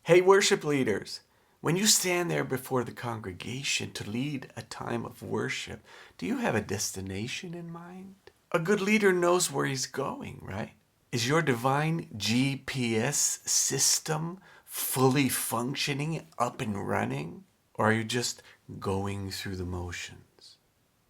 Hey, worship leaders, when you stand there before the congregation to lead a time of worship, do you have a destination in mind? A good leader knows where he's going, right? Is your divine GPS system fully functioning, up and running? Or are you just going through the motions?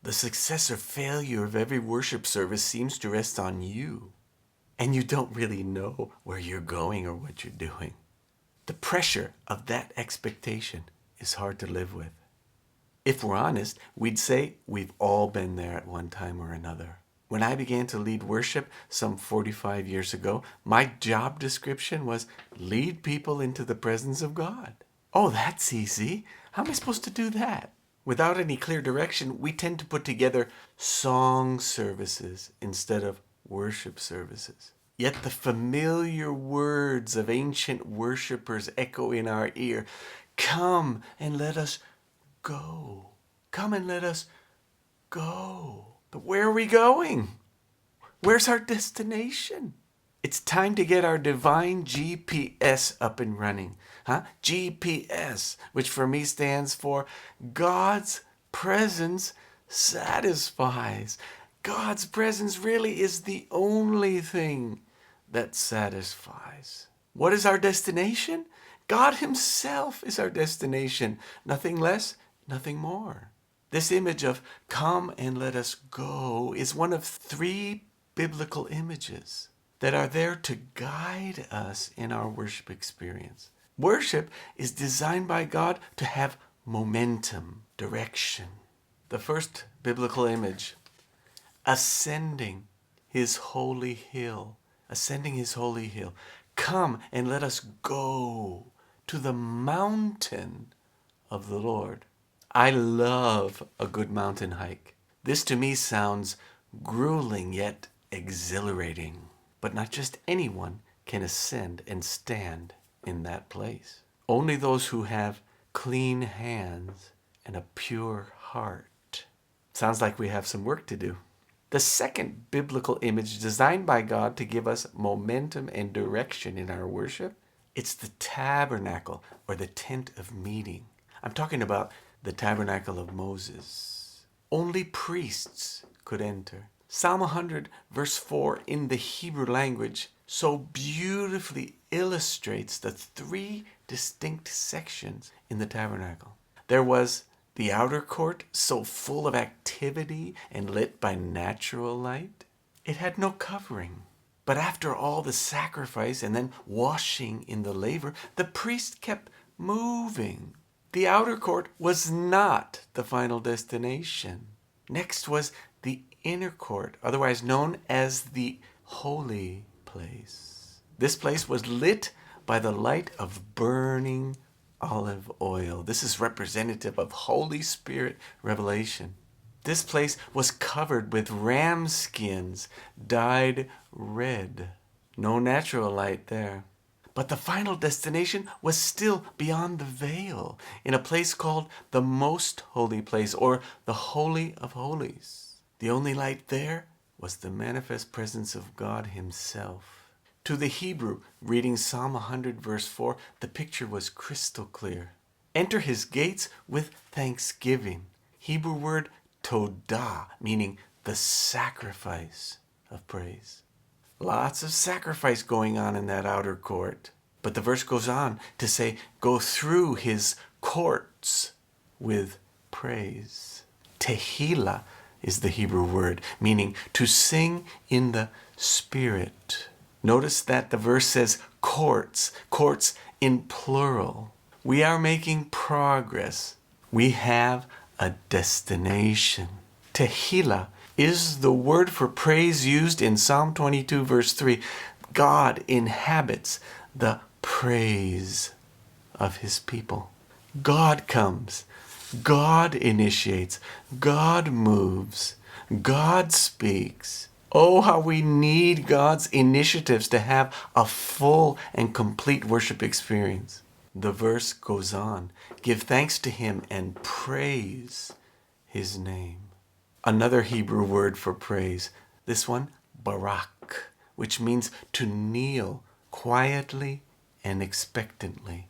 The success or failure of every worship service seems to rest on you, and you don't really know where you're going or what you're doing. The pressure of that expectation is hard to live with. If we're honest, we'd say we've all been there at one time or another. When I began to lead worship some 45 years ago, my job description was lead people into the presence of God. Oh, that's easy. How am I supposed to do that? Without any clear direction, we tend to put together song services instead of worship services. Yet the familiar words of ancient worshipers echo in our ear. Come and let us go. Come and let us go. But where are we going? Where's our destination? It's time to get our divine GPS up and running. GPS, which for me stands for God's presence satisfies. God's presence really is the only thing that satisfies. What is our destination? God Himself is our destination. Nothing less, nothing more. This image of come and let us go is one of three biblical images that are there to guide us in our worship experience. Worship is designed by God to have momentum, direction. The first biblical image, ascending His holy hill. Ascending His holy hill. Come and let us go to the mountain of the Lord. I love a good mountain hike. This to me sounds grueling yet exhilarating. But not just anyone can ascend and stand in that place. Only those who have clean hands and a pure heart. Sounds like we have some work to do. The second biblical image designed by God to give us momentum and direction in our worship, it's the tabernacle or the tent of meeting. I'm talking about the tabernacle of Moses. Only priests could enter. Psalm 100 verse 4 in the Hebrew language so beautifully illustrates the three distinct sections in the tabernacle. There was the outer court, so full of activity and lit by natural light. It had no covering. But after all the sacrifice and then washing in the laver, the priest kept moving. The outer court was not the final destination. Next was the inner court, otherwise known as the holy place. This place was lit by the light of burning olive oil. This is representative of Holy Spirit revelation. This place was covered with ram skins dyed red. No natural light there. But the final destination was still beyond the veil, in a place called the Most Holy Place, or the Holy of Holies. The only light there was the manifest presence of God Himself. To the Hebrew, reading Psalm 100 verse 4, the picture was crystal clear. Enter His gates with thanksgiving. Hebrew word todah, meaning the sacrifice of praise. Lots of sacrifice going on in that outer court. But the verse goes on to say, go through His courts with praise. Tehillah is the Hebrew word, meaning to sing in the Spirit. Notice that the verse says courts in plural. We are making progress. We have a destination. Tehillah is the word for praise used in Psalm 22 verse 3. God inhabits the praise of His people. God comes. God initiates. God moves. God speaks. Oh, how we need God's initiatives to have a full and complete worship experience. The verse goes on. Give thanks to Him and praise His name. Another Hebrew word for praise, this one, barak, which means to kneel quietly and expectantly.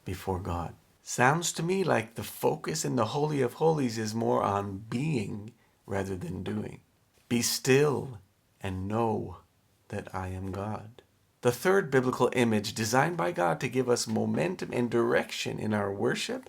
before God. Sounds to me like the focus in the Holy of Holies is more on being rather than doing. Be still and know that I am God. The third biblical image designed by God to give us momentum and direction in our worship,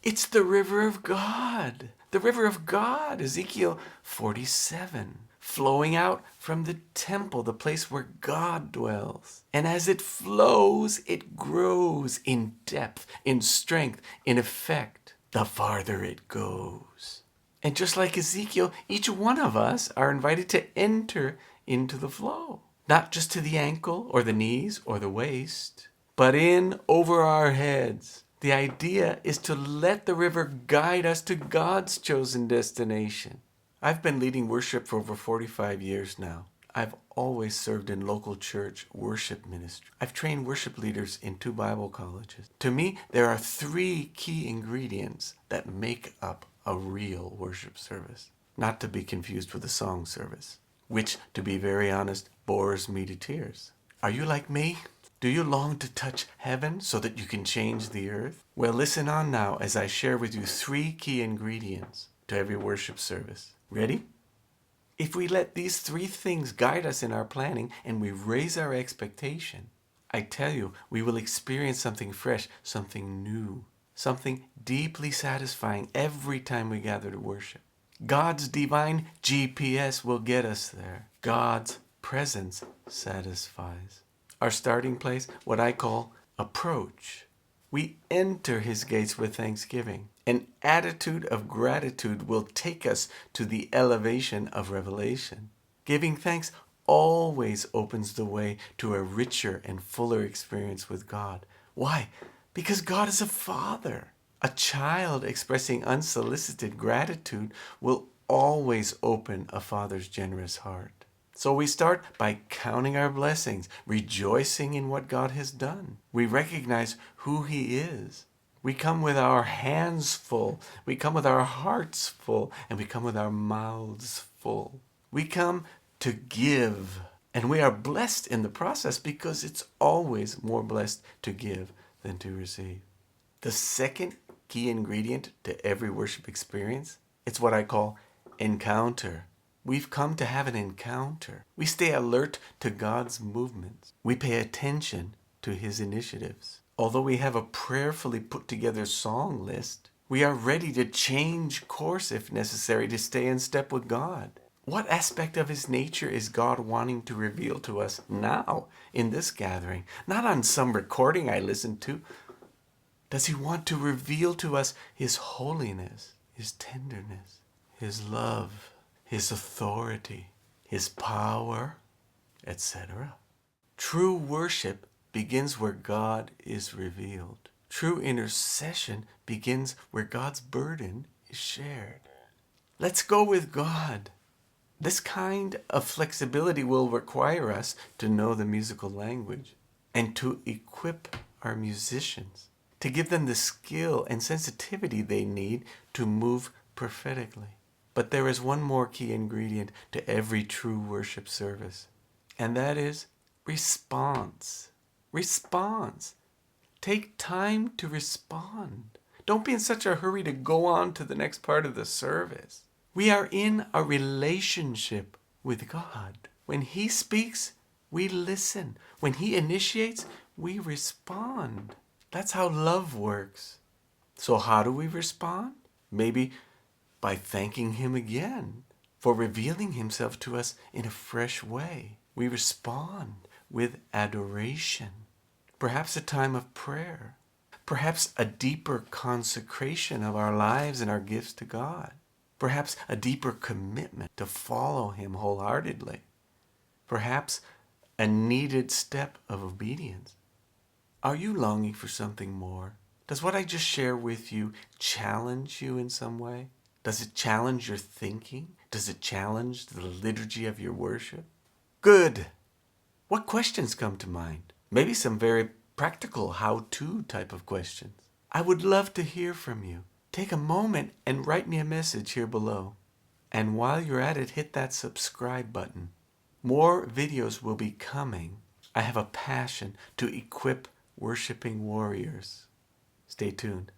it's the river of God. The river of God, Ezekiel 47, flowing out from the temple, the place where God dwells. And as it flows, it grows in depth, in strength, in effect, the farther it goes. And just like Ezekiel, each one of us are invited to enter into the flow. Not just to the ankle or the knees or the waist, but in over our heads. The idea is to let the river guide us to God's chosen destination. I've been leading worship for over 45 years now. I've always served in local church worship ministry. I've trained worship leaders in 2 Bible colleges. To me, there are 3 key ingredients that make up a real worship service, not to be confused with a song service, which, to be very honest, bores me to tears. Are you like me? Do you long to touch heaven so that you can change the earth? Well, listen on now as I share with you 3 key ingredients to every worship service. Ready? If we let these 3 things guide us in our planning and we raise our expectation, I tell you, we will experience something fresh, something new, something deeply satisfying every time we gather to worship. God's divine GPS will get us there. God's presence satisfies. Our starting place, what I call approach. We enter his gates with thanksgiving. An attitude of gratitude will take us to the elevation of revelation. Giving thanks always opens the way to a richer and fuller experience with God. Why? Because God is a father. A child expressing unsolicited gratitude will always open a father's generous heart. So we start by counting our blessings, rejoicing in what God has done. We recognize who he is. We come with our hands full. We come with our hearts full. And we come with our mouths full. We come to give. And we are blessed in the process because it's always more blessed to give than to receive. The second key ingredient to every worship experience, it's what I call encounter. We've come to have an encounter. We stay alert to God's movements. We pay attention to his initiatives. Although we have a prayerfully put together song list, we are ready to change course if necessary to stay in step with God. What aspect of his nature is God wanting to reveal to us now in this gathering? Not on some recording I listened to. Does he want to reveal to us his holiness, his tenderness, his love, his authority, his power, etc.? True worship begins where God is revealed. True intercession begins where God's burden is shared. Let's go with God. This kind of flexibility will require us to know the musical language and to equip our musicians, to give them the skill and sensitivity they need to move prophetically. But there is one more key ingredient to every true worship service, and that is response. Response. Take time to respond. Don't be in such a hurry to go on to the next part of the service. We are in a relationship with God. When he speaks, we listen. When he initiates, we respond. That's how love works. So how do we respond? Maybe by thanking him again for revealing himself to us in a fresh way. We respond with adoration. Perhaps a time of prayer. Perhaps a deeper consecration of our lives and our gifts to God. Perhaps a deeper commitment to follow him wholeheartedly. Perhaps a needed step of obedience. Are you longing for something more? Does what I just shared with you challenge you in some way? Does it challenge your thinking? Does it challenge the liturgy of your worship? Good. What questions come to mind? Maybe some very practical how-to type of questions. I would love to hear from you. Take a moment and write me a message here below. And while you're at it, hit that subscribe button. More videos will be coming. I have a passion to equip worshiping warriors. Stay tuned.